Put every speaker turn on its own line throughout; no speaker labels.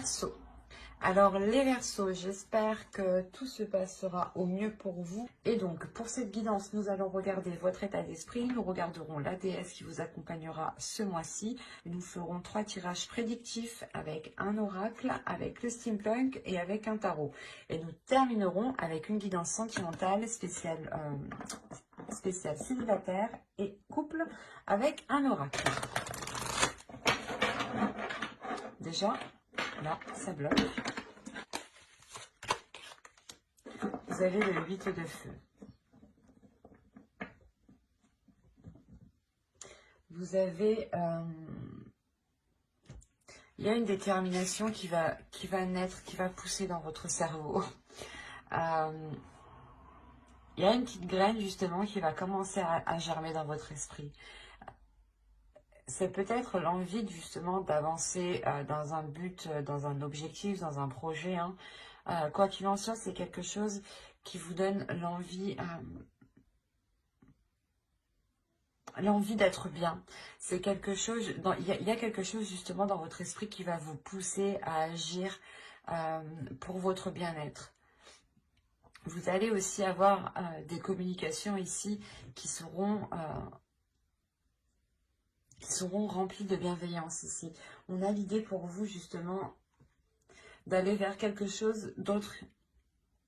Verseaux. Alors les Verseaux, j'espère que tout se passera au mieux pour vous. Et donc pour cette guidance, nous allons regarder votre état d'esprit. Nous regarderons la déesse qui vous accompagnera ce mois-ci. Nous ferons 3 tirages prédictifs avec un oracle, avec le steampunk et avec un tarot. Et nous terminerons avec une guidance sentimentale spéciale célibataire et couple avec un oracle. Déjà, là, ça bloque. Vous avez le 8 de feu. Vous avez... il y a une détermination qui va naître, qui va pousser dans votre cerveau. Il y a une petite graine justement qui va commencer à germer dans votre esprit. C'est peut-être l'envie justement d'avancer dans un but, dans un objectif, dans un projet. Hein. Quoi qu'il en soit, c'est quelque chose qui vous donne l'envie d'être bien. C'est quelque chose, il y a quelque chose justement dans votre esprit qui va vous pousser à agir pour votre bien-être. Vous allez aussi avoir des communications ici qui seront remplies de bienveillance ici. On a l'idée pour vous justement d'aller vers quelque chose d'autre.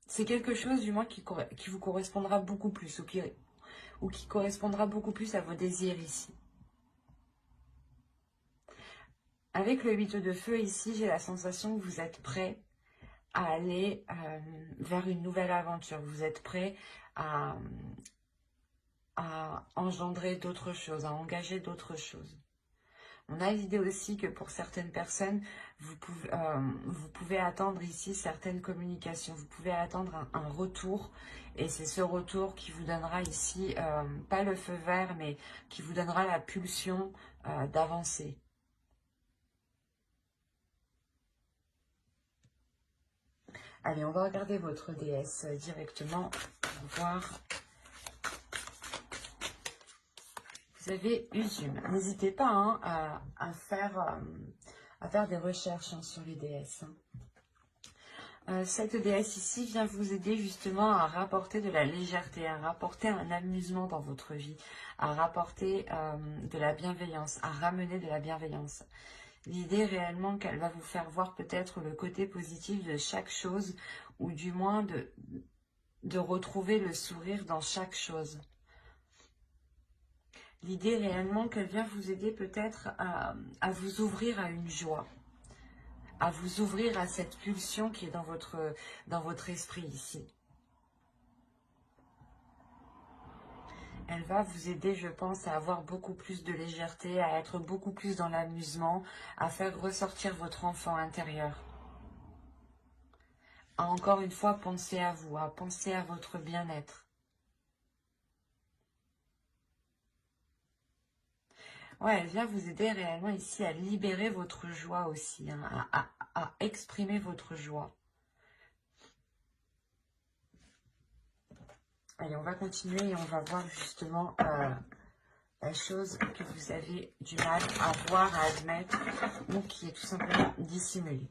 C'est quelque chose du moins qui vous correspondra beaucoup plus ou qui correspondra beaucoup plus à vos désirs ici. Avec le 8 de feu ici, j'ai la sensation que vous êtes prêt à aller vers une nouvelle aventure. Vous êtes prêt à engendrer d'autres choses, à engager d'autres choses. On a l'idée aussi que pour certaines personnes, vous pouvez attendre ici certaines communications. Vous pouvez attendre un retour. Et c'est ce retour qui vous donnera ici, pas le feu vert, mais qui vous donnera la pulsion d'avancer. Allez, on va regarder votre déesse directement pour voir. Vous avez Usume. N'hésitez pas hein, à faire des recherches hein, sur les déesses. Cette déesse ici vient vous aider justement à rapporter de la légèreté, à rapporter un amusement dans votre vie, à rapporter de la bienveillance, à ramener de la bienveillance. L'idée réellement qu'elle va vous faire voir peut-être le côté positif de chaque chose ou du moins de retrouver le sourire dans chaque chose. L'idée réellement qu'elle vient vous aider peut-être à vous ouvrir à une joie, à vous ouvrir à cette pulsion qui est dans votre esprit ici. Elle va vous aider, je pense, à avoir beaucoup plus de légèreté, à être beaucoup plus dans l'amusement, à faire ressortir votre enfant intérieur. À encore une fois penser à vous, à penser à votre bien-être. Ouais, elle vient vous aider réellement ici à libérer votre joie aussi, hein, à exprimer votre joie. Allez, on va continuer et on va voir justement la chose que vous avez du mal à voir, à admettre, ou qui est tout simplement dissimulée.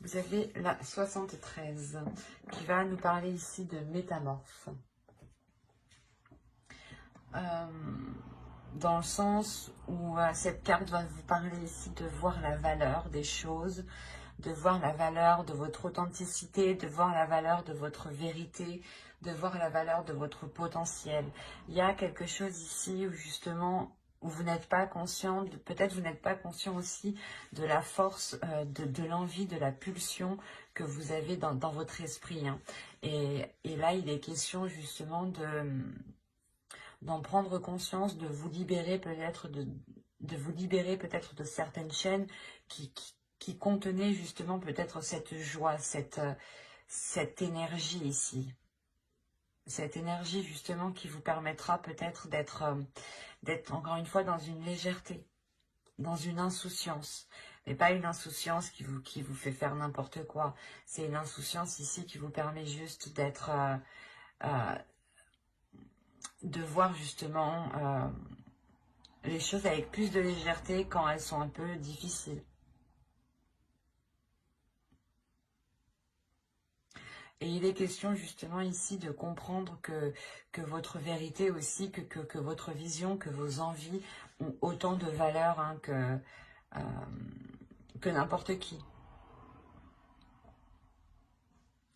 Vous avez la 73 qui va nous parler ici de métamorphe. Dans le sens où cette carte va vous parler ici de voir la valeur des choses, de voir la valeur de votre authenticité, de voir la valeur de votre vérité, de voir la valeur de votre potentiel. Il y a quelque chose ici où justement, où vous n'êtes pas conscient, peut-être vous n'êtes pas conscient aussi de la force, de l'envie, de la pulsion que vous avez dans votre esprit. Hein. Et là, il est question justement d'en prendre conscience, de vous libérer peut-être de certaines chaînes qui contenaient justement peut-être cette joie, cette énergie ici. Cette énergie justement qui vous permettra peut-être d'être encore une fois dans une légèreté, dans une insouciance. Mais pas une insouciance qui vous fait faire n'importe quoi. C'est une insouciance ici qui vous permet juste d'être... de voir justement les choses avec plus de légèreté quand elles sont un peu difficiles. Et il est question justement ici de comprendre que votre vérité aussi, que votre vision, que vos envies ont autant de valeur hein, que n'importe qui.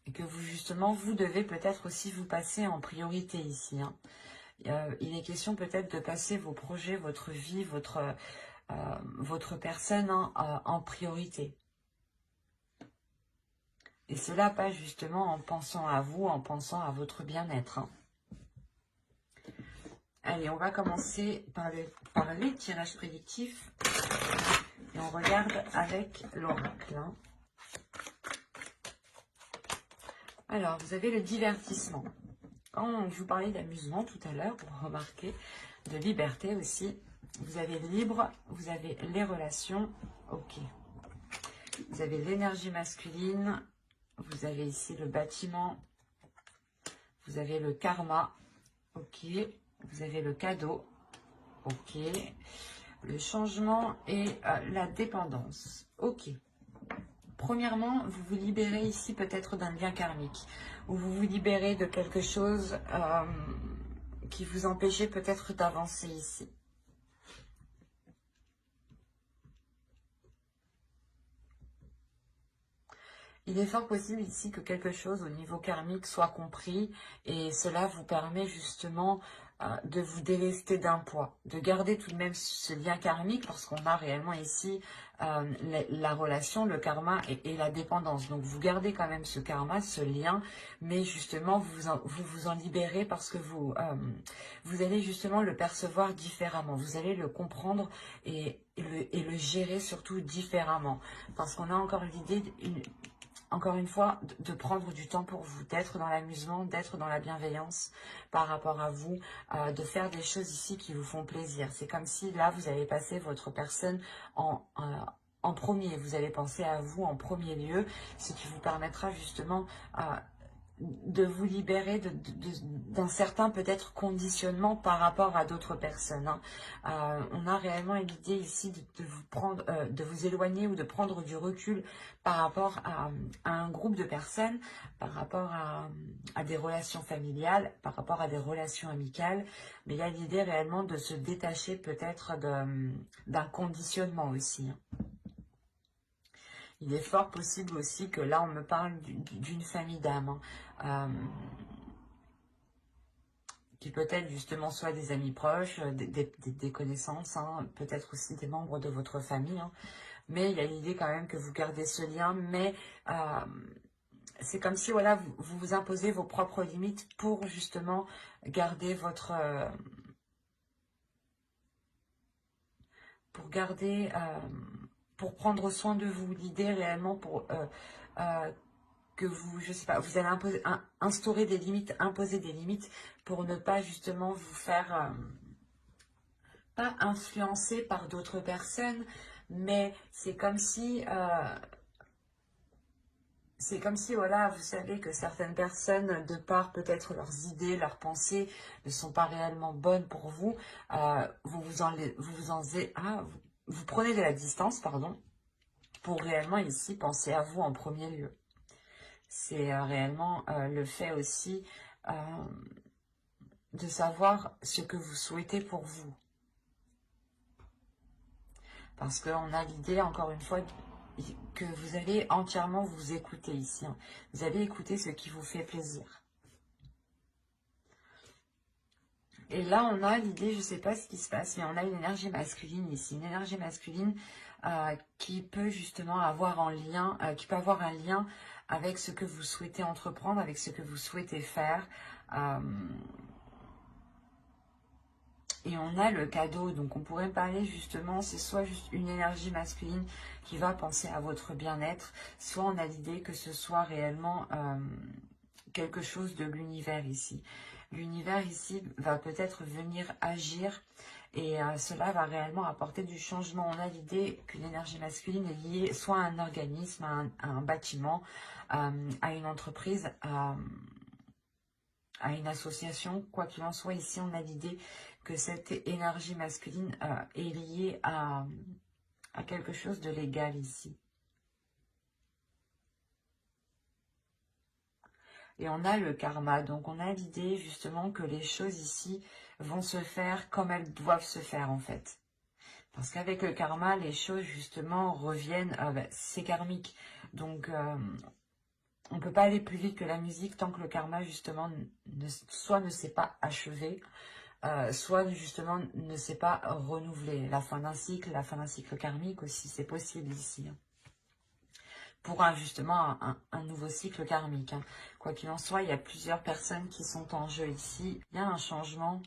Et que vous justement, vous devez peut-être aussi vous passer en priorité ici. Hein. Il est question peut-être de passer vos projets, votre vie, votre personne hein, en priorité. Et cela pas justement en pensant à vous, en pensant à votre bien-être. Hein. Allez, on va commencer par les tirages prédictifs. Et on regarde avec l'oracle. Hein. Alors, vous avez le divertissement. Quand je vous parlais d'amusement tout à l'heure, vous remarquez, de liberté aussi. Vous avez libre, vous avez les relations. Ok. Vous avez l'énergie masculine. Vous avez ici le bâtiment. Vous avez le karma. Ok. Vous avez le cadeau. Ok. Le changement et la dépendance. Ok. Premièrement, vous vous libérez ici peut-être d'un lien karmique. Ou vous vous libérez de quelque chose qui vous empêchait peut-être d'avancer ici. Il est fort possible ici que quelque chose au niveau karmique soit compris et cela vous permet justement de vous délester d'un poids, de garder tout de même ce lien karmique parce qu'on a réellement ici la relation, le karma et la dépendance. Donc vous gardez quand même ce karma, ce lien, mais justement vous vous en libérez parce que vous allez justement le percevoir différemment, vous allez le comprendre et le gérer surtout différemment parce qu'on a encore l'idée encore une fois, de prendre du temps pour vous, d'être dans l'amusement, d'être dans la bienveillance par rapport à vous, de faire des choses ici qui vous font plaisir. C'est comme si là, vous avez passé votre personne en premier. Vous allez penser à vous en premier lieu, ce qui vous permettra justement de vous libérer d'un certain peut-être conditionnement par rapport à d'autres personnes. Hein. On a réellement l'idée ici de vous éloigner ou de prendre du recul par rapport à un groupe de personnes, par rapport à des relations familiales, par rapport à des relations amicales. Mais il y a l'idée réellement de se détacher peut-être d'un conditionnement aussi. Hein. Il est fort possible aussi que là, on me parle d'une famille d'âmes, hein, qui peut-être justement soit des amis proches, des connaissances, hein, peut-être aussi des membres de votre famille. Hein. Mais il y a l'idée quand même que vous gardez ce lien, mais c'est comme si voilà, vous vous imposez vos propres limites pour justement garder votre... pour prendre soin de vous. L'idée réellement pour que vous, je sais pas, vous allez instaurer des limites, imposer des limites pour ne pas justement vous faire pas influencer par d'autres personnes, mais c'est comme si voilà, vous savez que certaines personnes, de par peut-être leurs idées, leurs pensées, ne sont pas réellement bonnes pour vous. Vous prenez de la distance, pardon, pour réellement ici penser à vous en premier lieu. C'est réellement le fait aussi de savoir ce que vous souhaitez pour vous. Parce qu'on a l'idée, encore une fois, que vous allez entièrement vous écouter ici. Hein. Vous allez écouter ce qui vous fait plaisir. Et là, on a l'idée, je ne sais pas ce qui se passe, mais on a une énergie masculine ici. Une énergie masculine qui peut justement avoir un lien, avec ce que vous souhaitez entreprendre, avec ce que vous souhaitez faire. Et on a le cadeau, donc on pourrait parler justement, c'est soit juste une énergie masculine qui va penser à votre bien-être, soit on a l'idée que ce soit réellement quelque chose de l'univers ici. L'univers ici va peut-être venir agir et cela va réellement apporter du changement. On a l'idée qu'une énergie masculine est liée soit à un organisme, à un bâtiment, à une entreprise, à une association, quoi qu'il en soit, ici on a l'idée que cette énergie masculine est liée à quelque chose de légal ici. Et on a le karma, donc on a l'idée justement que les choses ici vont se faire comme elles doivent se faire en fait. Parce qu'avec le karma, les choses justement reviennent, c'est karmique. Donc on ne peut pas aller plus vite que la musique tant que le karma justement soit ne s'est pas achevé, soit justement ne s'est pas renouvelé. La fin d'un cycle karmique aussi, c'est possible ici. Pour justement un nouveau cycle karmique. Quoi qu'il en soit, il y a plusieurs personnes qui sont en jeu ici. Il y a un changement,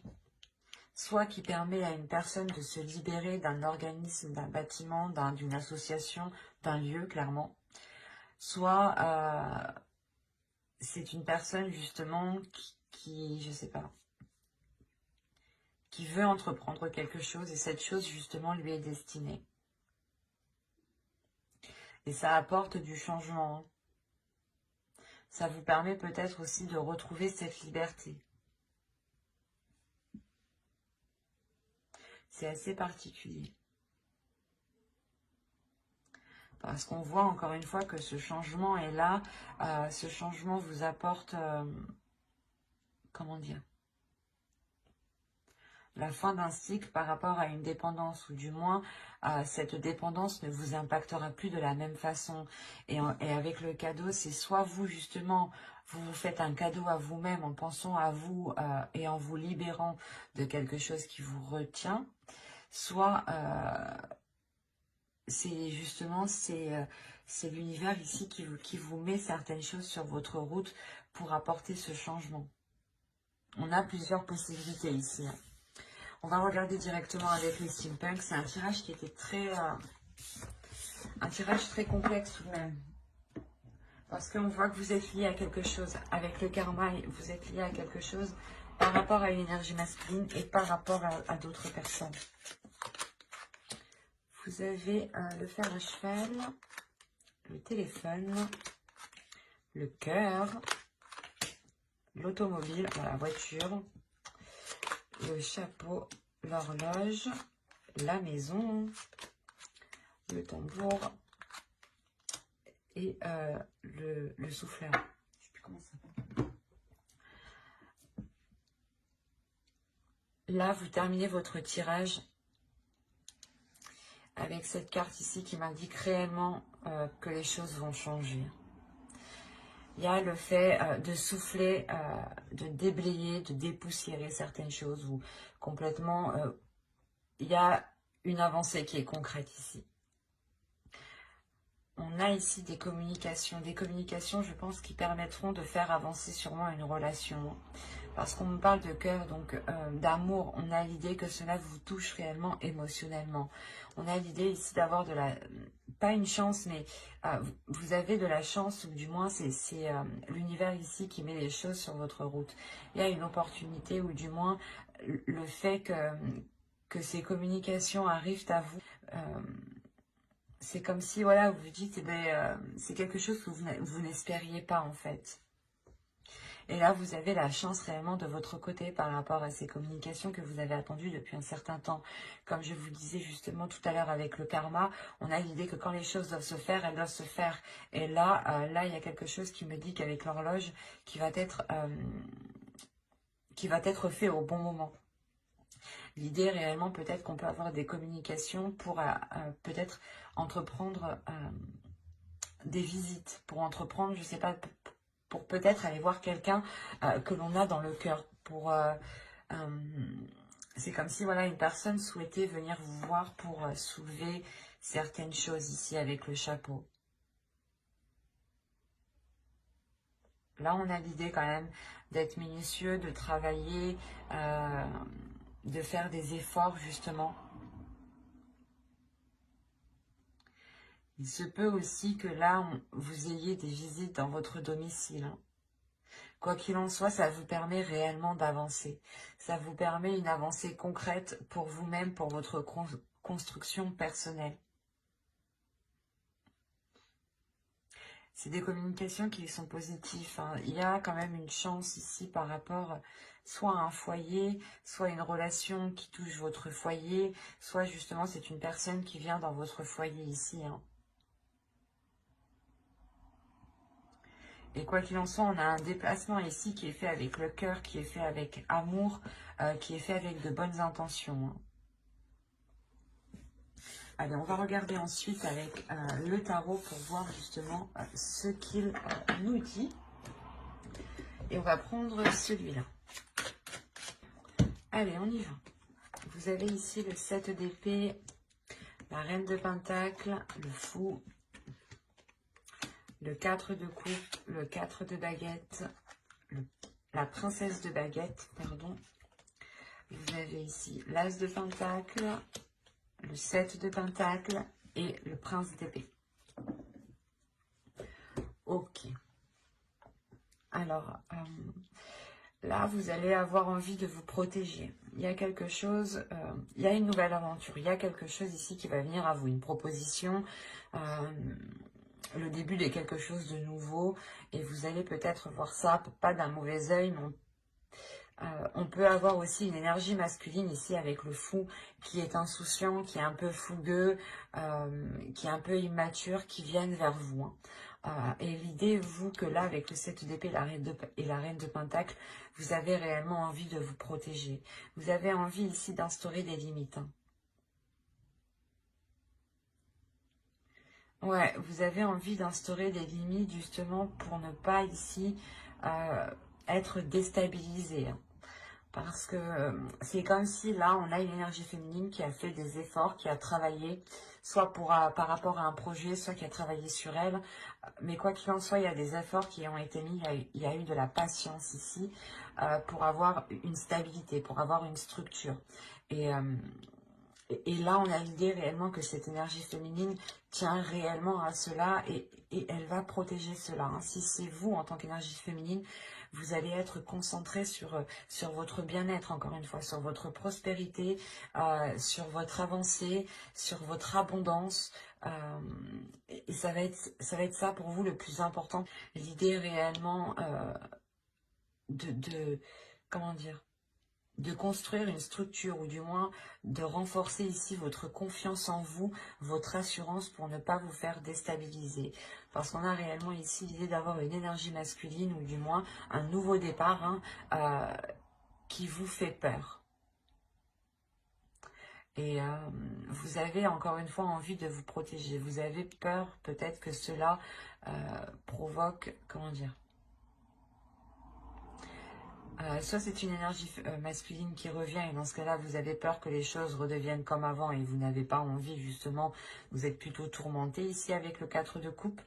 soit qui permet à une personne de se libérer d'un organisme, d'un bâtiment, d'une association, d'un lieu, clairement. Soit c'est une personne justement qui, je sais pas, qui veut entreprendre quelque chose et cette chose justement lui est destinée. Et ça apporte du changement. Ça vous permet peut-être aussi de retrouver cette liberté. C'est assez particulier. Parce qu'on voit encore une fois que ce changement est là. Ce changement vous apporte, comment dire, la fin d'un cycle par rapport à une dépendance. Ou du moins, cette dépendance ne vous impactera plus de la même façon. Et avec le cadeau, c'est soit vous justement, vous vous faites un cadeau à vous-même en pensant à vous et en vous libérant de quelque chose qui vous retient. Soit c'est justement c'est l'univers ici qui vous met certaines choses sur votre route pour apporter ce changement. On a plusieurs possibilités ici. On va regarder directement avec les steampunks. C'est un tirage qui était un tirage très complexe tout de même. Parce qu'on voit que vous êtes lié à quelque chose. Avec le karma, vous êtes lié à quelque chose par rapport à une énergie masculine et par rapport à d'autres personnes. Vous avez le fer à cheval, le téléphone, le cœur, l'automobile, la voiture, le chapeau, l'horloge, la maison, le tambour et le souffleur. Je sais plus comment ça s'appelle. Là, vous terminez votre tirage avec cette carte ici qui m'indique réellement que les choses vont changer. Il y a le fait de souffler, de déblayer, de dépoussiérer certaines choses ou complètement, il y a une avancée qui est concrète ici. On a ici des communications, je pense, qui permettront de faire avancer sûrement une relation. Parce qu'on me parle de cœur, donc d'amour, on a l'idée que cela vous touche réellement émotionnellement. On a l'idée ici d'avoir de la... pas une chance, mais vous avez de la chance, ou du moins c'est l'univers ici qui met les choses sur votre route. Il y a une opportunité, ou du moins le fait que ces communications arrivent à vous... c'est comme si, voilà, vous vous dites, eh ben, c'est quelque chose que vous n'espériez pas, en fait. Et là, vous avez la chance réellement de votre côté par rapport à ces communications que vous avez attendues depuis un certain temps. Comme je vous disais justement tout à l'heure avec le karma, on a l'idée que quand les choses doivent se faire, elles doivent se faire. Et là, il y a quelque chose qui me dit qu'avec l'horloge, qui va être fait au bon moment. L'idée réellement, peut-être qu'on peut avoir des communications pour peut-être entreprendre des visites, pour entreprendre, je sais pas, pour peut-être aller voir quelqu'un que l'on a dans le cœur. C'est comme si voilà, une personne souhaitait venir vous voir pour soulever certaines choses ici avec le chapeau. Là, on a l'idée quand même d'être minutieux, de travailler, de faire des efforts justement. Il se peut aussi que là, vous ayez des visites dans votre domicile. Hein. Quoi qu'il en soit, ça vous permet réellement d'avancer. Ça vous permet une avancée concrète pour vous-même, pour votre construction personnelle. C'est des communications qui sont positives. Hein. Il y a quand même une chance ici par rapport... soit un foyer, soit une relation qui touche votre foyer, soit justement c'est une personne qui vient dans votre foyer ici, hein. Et quoi qu'il en soit, on a un déplacement ici qui est fait avec le cœur, qui est fait avec amour, qui est fait avec de bonnes intentions, hein. Allez, on va regarder ensuite avec le tarot pour voir justement ce qu'il nous dit. Et on va prendre celui-là. Allez, on y va. Vous avez ici le 7 d'épée, la reine de pentacle, le fou, le 4 de coupe, le 4 de baguette, la princesse de baguette, pardon. Vous avez ici l'as de pentacle, le 7 de pentacle et le prince d'épée. Ok. Alors, là, vous allez avoir envie de vous protéger. Il y a quelque chose, il y a une nouvelle aventure. Il y a quelque chose ici qui va venir à vous, une proposition, le début de quelque chose de nouveau. Et vous allez peut-être voir ça, pas d'un mauvais œil, mais on peut avoir aussi une énergie masculine ici avec le fou qui est insouciant, qui est un peu fougueux, qui est un peu immature, qui viennent vers vous, hein. Et l'idée, vous, que là, avec le 7 d'épée et la reine de pentacle, vous avez réellement envie de vous protéger. Vous avez envie ici d'instaurer des limites, hein. Ouais, vous avez envie d'instaurer des limites justement pour ne pas ici être déstabilisé, hein. Parce que c'est comme si là, on a une énergie féminine qui a fait des efforts, qui a travaillé, soit par rapport à un projet, soit qui a travaillé sur elle. Mais quoi qu'il en soit, il y a des efforts qui ont été mis, il y a eu de la patience ici pour avoir une stabilité, pour avoir une structure. Et là, on a l'idée réellement que cette énergie féminine tient réellement à cela et elle va protéger cela, hein. Si c'est vous, en tant qu'énergie féminine, vous allez être concentré sur votre bien-être, encore une fois, sur votre prospérité, sur votre avancée, sur votre abondance. Et ça va être ça pour vous le plus important. L'idée réellement comment dire, de construire une structure ou du moins de renforcer ici votre confiance en vous, votre assurance pour ne pas vous faire déstabiliser. Parce qu'on a réellement ici l'idée d'avoir une énergie masculine ou du moins un nouveau départ, hein, qui vous fait peur. Et vous avez encore une fois envie de vous protéger. Vous avez peur peut-être que cela provoque, comment dire, soit c'est une énergie masculine qui revient et dans ce cas-là, vous avez peur que les choses redeviennent comme avant et vous n'avez pas envie, justement, vous êtes plutôt tourmenté ici avec le 4 de coupe.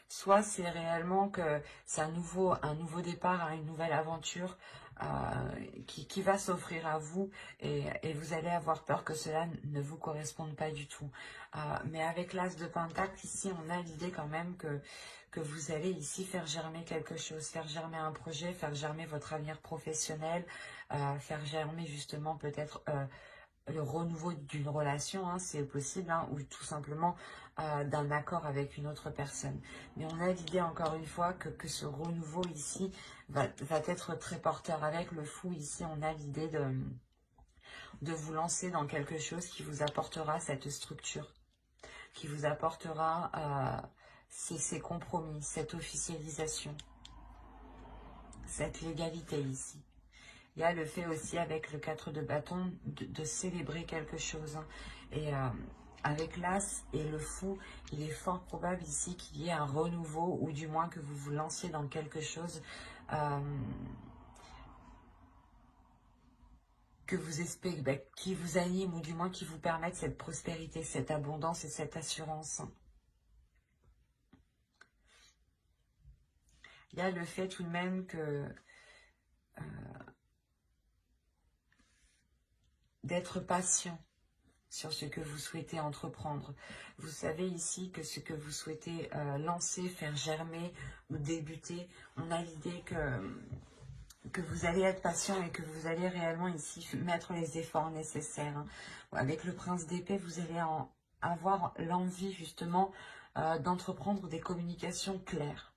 Soit c'est réellement que c'est un nouveau départ, hein, une nouvelle aventure qui va s'offrir à vous et vous allez avoir peur que cela ne vous corresponde pas du tout. Mais avec l'as de pentacle, ici, on a l'idée quand même que vous allez ici faire germer quelque chose, faire germer un projet, faire germer votre avenir professionnel, faire germer justement peut-être le renouveau d'une relation, hein, c'est possible, hein, ou tout simplement d'un accord avec une autre personne. Mais on a l'idée encore une fois que ce renouveau ici va être très porteur. Avec le fou ici, on a l'idée de vous lancer dans quelque chose qui vous apportera cette structure, qui vous apportera ces compromis, cette officialisation, cette légalité ici. Il y a le fait aussi avec le 4 de bâton de célébrer quelque chose, hein. Et avec l'as et le fou, il est fort probable ici qu'il y ait un renouveau ou du moins que vous vous lanciez dans quelque chose que vous espérez, qui vous anime ou du moins qui vous permette cette prospérité, cette abondance et cette assurance, hein. Il y a le fait tout de même que d'être patient sur ce que vous souhaitez entreprendre. Vous savez ici que ce que vous souhaitez lancer, faire germer ou débuter, on a l'idée que vous allez être patient et que vous allez réellement ici mettre les efforts nécessaires, hein. Avec le prince d'épée, vous allez avoir l'envie justement d'entreprendre des communications claires.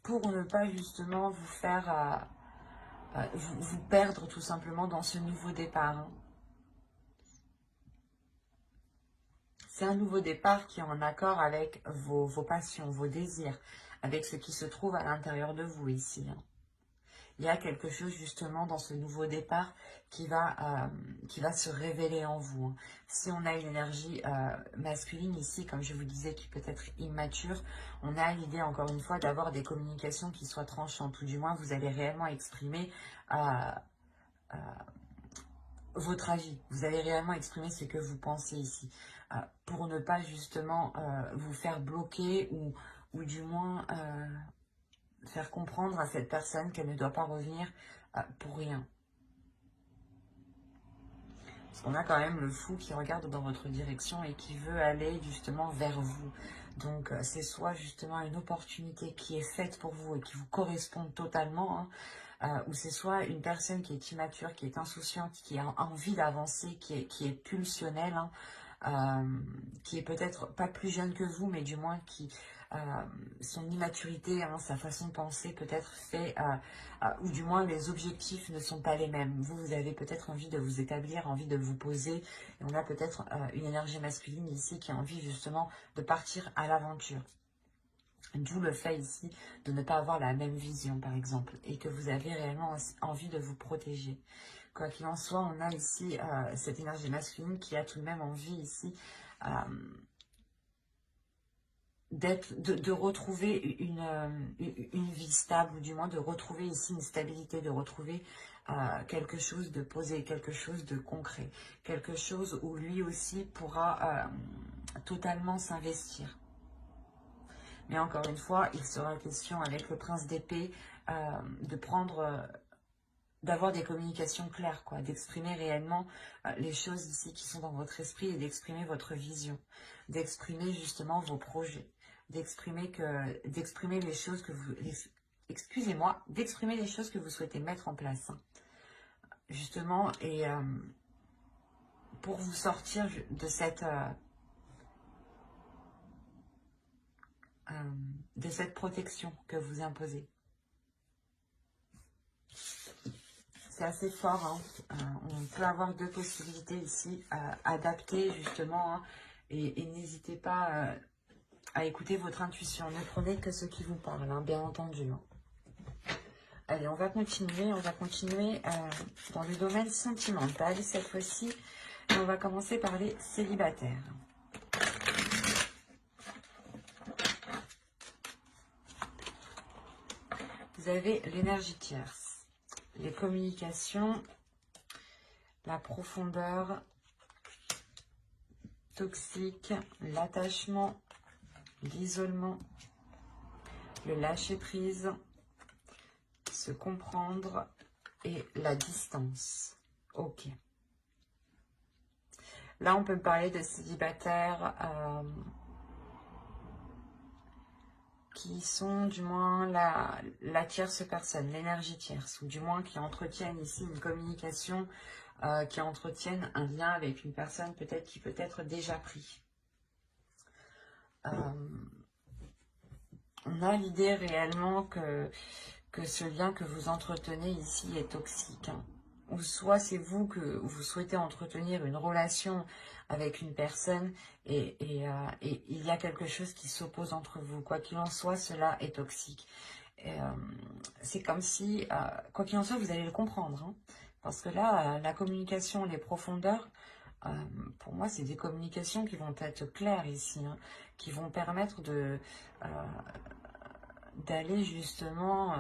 pour ne pas justement vous faire, vous perdre tout simplement dans ce nouveau départ. Hein. C'est un nouveau départ qui est en accord avec vos passions, vos désirs, avec ce qui se trouve à l'intérieur de vous ici. Hein. Il y a quelque chose justement dans ce nouveau départ qui va se révéler en vous. Hein. Si on a une énergie masculine ici, comme je vous disais, qui peut être immature, on a l'idée encore une fois d'avoir des communications qui soient tranchantes, ou du moins vous allez réellement exprimer votre avis. Vous allez réellement exprimer ce que vous pensez ici, pour ne pas justement vous faire bloquer ou du moins faire comprendre à cette personne qu'elle ne doit pas revenir pour rien. Parce qu'on a quand même le fou qui regarde dans votre direction et qui veut aller justement vers vous. Donc c'est soit justement une opportunité qui est faite pour vous et qui vous correspond totalement, hein, ou c'est soit une personne qui est immature, qui est insouciante, qui a envie d'avancer, qui est pulsionnelle, hein, qui est peut-être pas plus jeune que vous, mais du moins qui, son immaturité, hein, sa façon de penser peut-être fait, ou du moins les objectifs ne sont pas les mêmes. Vous avez peut-être envie de vous établir, envie de vous poser, et on a peut-être une énergie masculine ici qui a envie justement de partir à l'aventure. D'où le fait ici de ne pas avoir la même vision, par exemple, et que vous avez réellement envie de vous protéger. Quoi qu'il en soit, on a ici cette énergie masculine qui a tout de même envie ici de retrouver une vie stable, ou du moins de retrouver ici une stabilité, de retrouver quelque chose de posé, quelque chose de concret, quelque chose où lui aussi pourra totalement s'investir. Mais encore une fois, il sera question avec le prince d'épée de prendre, d'avoir des communications claires, quoi, d'exprimer réellement les choses ici qui sont dans votre esprit et d'exprimer votre vision, d'exprimer justement vos projets, d'exprimer les choses que vous, excusez-moi, d'exprimer les choses que vous souhaitez mettre en place, hein, justement, et pour vous sortir de cette protection que vous imposez. C'est assez fort, hein. On peut avoir deux possibilités ici, adapter justement, hein, et n'hésitez pas à écouter votre intuition. Ne prenez que ce qui vous parle, hein, bien entendu. Hein. Allez, on va continuer dans le domaine sentimental cette fois-ci. Et on va commencer par les célibataires. Vous avez l'énergie tierce, les communications, la profondeur, toxique, l'attachement, l'isolement, le lâcher-prise, se comprendre et la distance. Ok. Là, on peut parler de célibataires qui sont du moins la tierce personne, l'énergie tierce, ou du moins qui entretiennent ici une communication, qui entretiennent un lien avec une personne peut-être qui peut être déjà pris. On a l'idée réellement que ce lien que vous entretenez ici est toxique. Hein. Ou soit c'est vous que vous souhaitez entretenir une relation avec une personne et il y a quelque chose qui s'oppose entre vous. Quoi qu'il en soit, cela est toxique. C'est comme si, quoi qu'il en soit, vous allez le comprendre. Hein, parce que là, la communication, les profondeurs, pour moi, c'est des communications qui vont être claires ici, hein, qui vont permettre d'aller justement,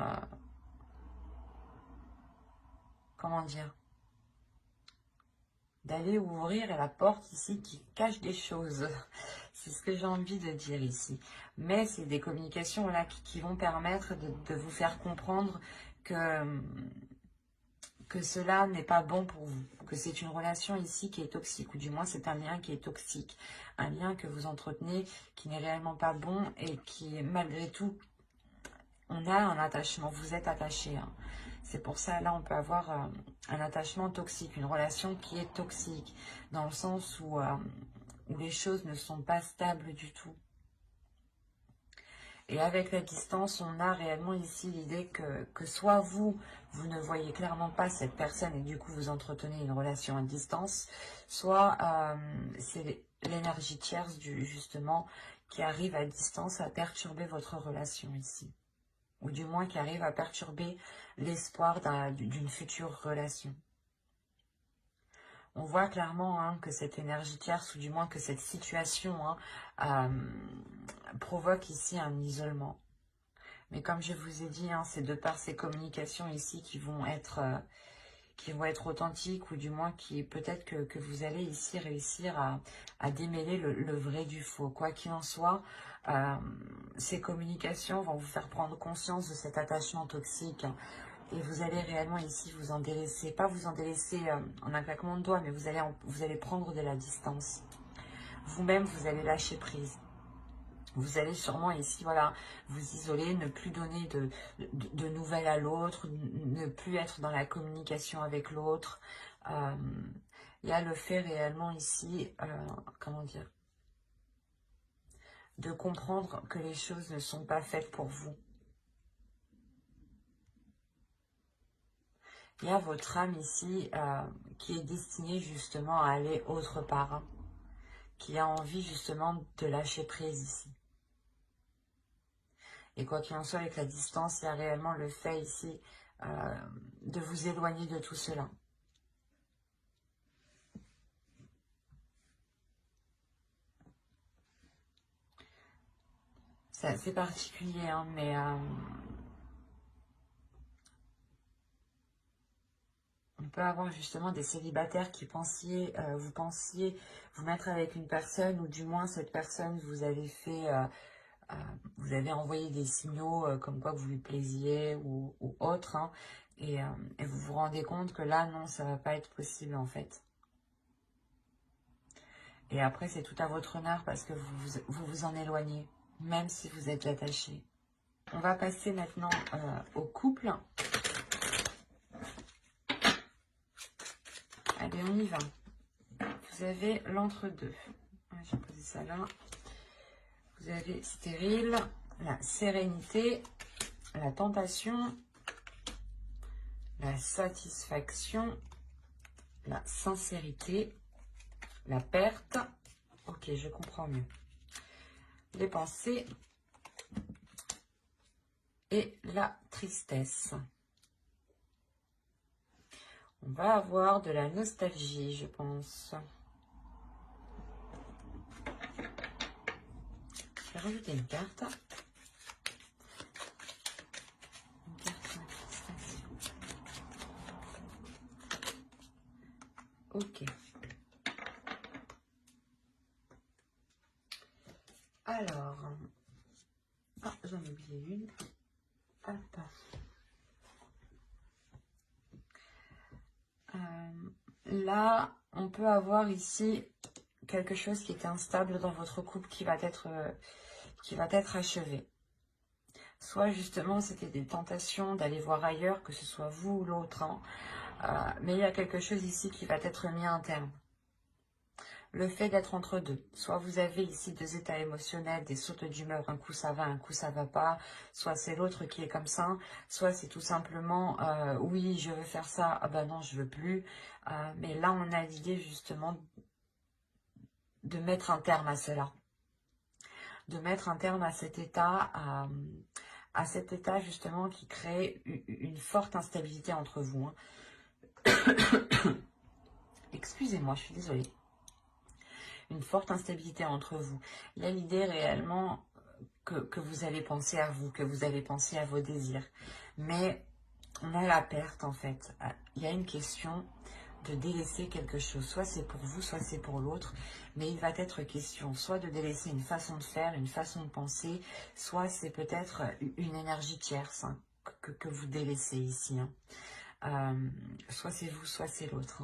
comment dire, d'aller ouvrir la porte ici qui cache des choses. C'est ce que j'ai envie de dire ici. Mais c'est des communications là qui vont permettre de vous faire comprendre que cela n'est pas bon pour vous, que c'est une relation ici qui est toxique, ou du moins c'est un lien qui est toxique, un lien que vous entretenez qui n'est réellement pas bon et qui, malgré tout, on a un attachement, vous êtes attaché. Hein. C'est pour ça, là, on peut avoir un attachement toxique, une relation qui est toxique, dans le sens où les choses ne sont pas stables du tout. Et avec la distance, on a réellement ici l'idée que soit vous ne voyez clairement pas cette personne et du coup vous entretenez une relation à distance, soit c'est l'énergie tierce justement qui arrive à distance à perturber votre relation ici. Ou du moins qui arrive à perturber l'espoir d'une future relation. On voit clairement hein, que cette énergie tierce, ou du moins que cette situation hein, provoque ici un isolement. Mais comme je vous ai dit, hein, c'est de par ces communications ici qui vont être authentiques, ou du moins qui peut-être que vous allez ici réussir à démêler le vrai du faux. Quoi qu'il en soit, ces communications vont vous faire prendre conscience de cet attachement toxique. Hein, et vous allez réellement ici vous en délaisser. Pas vous en délaisser en un claquement de doigts, mais vous allez prendre de la distance. Vous-même, vous allez lâcher prise. Vous allez sûrement ici, voilà, vous isoler, ne plus donner de nouvelles à l'autre, ne plus être dans la communication avec l'autre. Il y a le fait réellement ici, comment dire, de comprendre que les choses ne sont pas faites pour vous. Il y a votre âme ici qui est destinée justement à aller autre part, hein, qui a envie justement de lâcher prise ici. Et quoi qu'il en soit, avec la distance, il y a réellement le fait ici de vous éloigner de tout cela. C'est assez particulier, hein, mais on peut avoir justement des célibataires qui vous pensiez vous mettre avec une personne, ou du moins cette personne vous avez fait... vous avez envoyé des signaux comme quoi vous lui plaisiez ou autre, hein, et vous vous rendez compte que là, non, ça va pas être possible en fait. Et après, c'est tout à votre honneur parce que vous en éloignez, même si vous êtes attaché. On va passer maintenant au couple. Allez, on y va. Vous avez l'entre-deux. J'ai posé ça là. Vous avez stérile, la sérénité, la tentation, la satisfaction, la sincérité, la perte. Ok, je comprends mieux. Les pensées et la tristesse. On va avoir de la nostalgie, je pense. Je vais rajouter une carte. Une carte manifestation. Ok. Alors. Ah, j'en ai oublié une. Hop. Là, on peut avoir ici quelque chose qui est instable dans votre couple qui va être achevé. Soit justement, c'était des tentations d'aller voir ailleurs, que ce soit vous ou l'autre. Hein. Mais il y a quelque chose ici qui va être mis à un terme. Le fait d'être entre deux. Soit vous avez ici deux états émotionnels, des sautes d'humeur, un coup ça va, un coup ça va pas. Soit c'est l'autre qui est comme ça. Soit c'est tout simplement, oui, je veux faire ça, ah ben non, je veux plus. Mais là, on a l'idée justement de mettre un terme à cela. De mettre un terme à cet état, justement qui crée une forte instabilité entre vous. Hein. Excusez-moi, je suis désolée. Une forte instabilité entre vous. Il y a l'idée réellement que vous allez penser à vous, que vous allez penser à vos désirs. Mais on a la perte en fait. Il y a une question de délaisser quelque chose. Soit c'est pour vous, soit c'est pour l'autre. Mais il va être question soit de délaisser une façon de faire, une façon de penser, soit c'est peut-être une énergie tierce hein, que vous délaissez ici. Hein. Soit c'est vous, soit c'est l'autre.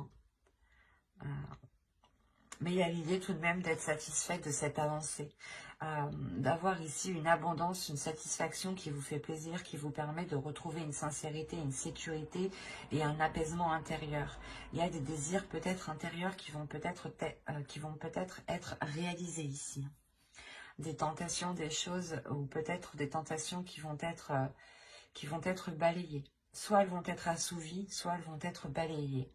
Hein. Mais il y a l'idée tout de même d'être satisfait de cette avancée, d'avoir ici une abondance, une satisfaction qui vous fait plaisir, qui vous permet de retrouver une sincérité, une sécurité et un apaisement intérieur. Il y a des désirs peut-être intérieurs qui vont peut-être être réalisés ici. des tentations, des choses, ou peut-être des tentations qui vont être balayées. Soit elles vont être assouvies, soit elles vont être balayées.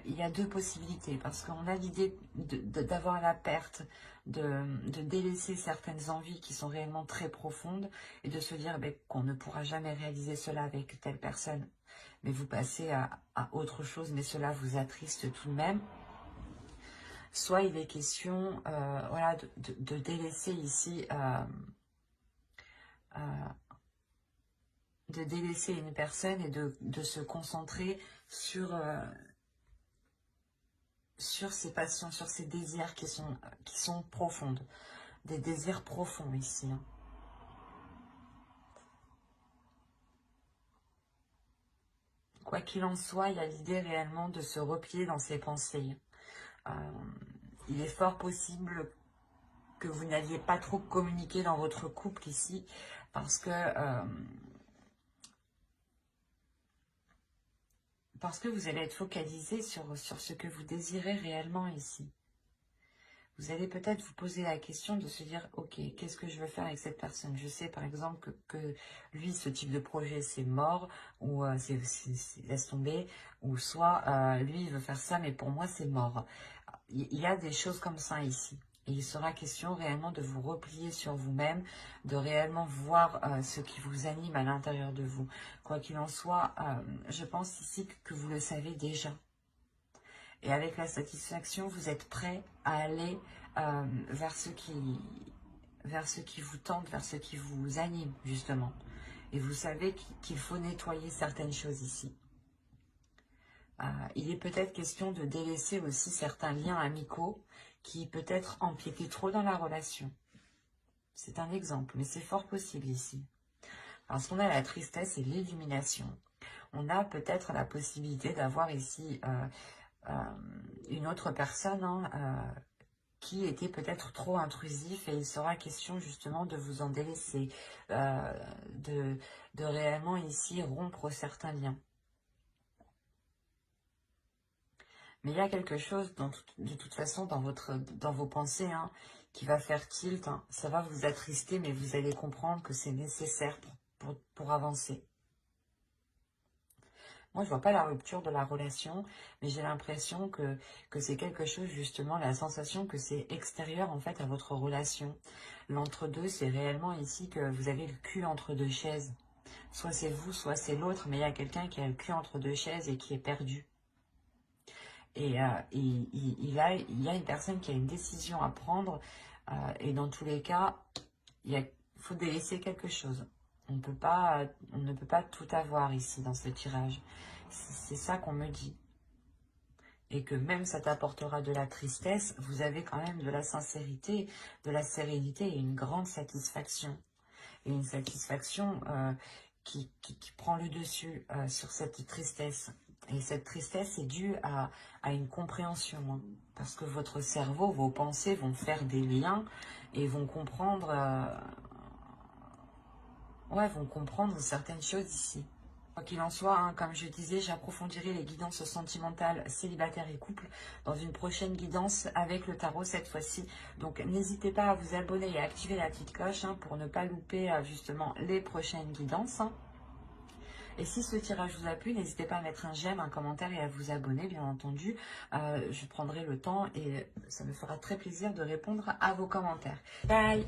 Il y a deux possibilités, parce qu'on a l'idée d'avoir la perte, de délaisser certaines envies qui sont réellement très profondes, et de se dire qu'on ne pourra jamais réaliser cela avec telle personne, mais vous passez à autre chose, mais cela vous attriste tout de même. Soit il est question voilà, de délaisser ici, de délaisser une personne et de se concentrer sur ses passions, sur ses désirs qui sont profondes. Des désirs profonds ici. Hein. Quoi qu'il en soit, il y a l'idée réellement de se replier dans ses pensées. Il est fort possible que vous n'alliez pas trop communiquer dans votre couple ici, parce que vous allez être focalisé sur ce que vous désirez réellement ici. Vous allez peut-être vous poser la question de se dire, ok, qu'est-ce que je veux faire avec cette personne? Je sais par exemple que lui, ce type de projet, c'est mort, ou laisse tomber, ou soit lui, il veut faire ça, mais pour moi, c'est mort. Il y a des choses comme ça ici. Et il sera question réellement de vous replier sur vous-même, de réellement voir ce qui vous anime à l'intérieur de vous. Quoi qu'il en soit, je pense ici que vous le savez déjà. Et avec la satisfaction, vous êtes prêt à aller vers ce qui vous tente, vers ce qui vous anime, justement. Et vous savez qu'il faut nettoyer certaines choses ici. Il est peut-être question de délaisser aussi certains liens amicaux qui peut-être empiétaient trop dans la relation. C'est un exemple, mais c'est fort possible ici. Parce qu'on a la tristesse et l'illumination. On a peut-être la possibilité d'avoir ici une autre personne qui était peut-être trop intrusif, et il sera question justement de vous en délaisser, de réellement ici rompre certains liens. Mais il y a quelque chose, de toute façon, dans vos pensées, qui va faire tilt. Ça va vous attrister, mais vous allez comprendre que c'est nécessaire pour avancer. Moi, je vois pas la rupture de la relation, mais j'ai l'impression que c'est quelque chose, justement, la sensation que c'est extérieur, en fait, à votre relation. L'entre-deux, c'est réellement ici que vous avez le cul entre deux chaises. Soit c'est vous, soit c'est l'autre, mais il y a quelqu'un qui a le cul entre deux chaises et qui est perdu. Et il y a une personne qui a une décision à prendre, et dans tous les cas, il faut délaisser quelque chose. On ne peut pas tout avoir ici dans ce tirage. C'est ça qu'on me dit. Et que même ça t'apportera de la tristesse, vous avez quand même de la sincérité, de la sérénité et une grande satisfaction. Et une satisfaction qui prend le dessus sur cette tristesse. Et cette tristesse est due à une compréhension. Parce que votre cerveau, vos pensées vont faire des liens et vont comprendre... vont comprendre certaines choses ici. Quoi qu'il en soit, comme je disais, j'approfondirai les guidances sentimentales, célibataires et couple dans une prochaine guidance avec le tarot cette fois-ci. Donc n'hésitez pas à vous abonner et à activer la petite cloche pour ne pas louper justement les prochaines guidances. Et si ce tirage vous a plu, n'hésitez pas à mettre un j'aime, un commentaire et à vous abonner, bien entendu. Je prendrai le temps et ça me fera très plaisir de répondre à vos commentaires. Bye!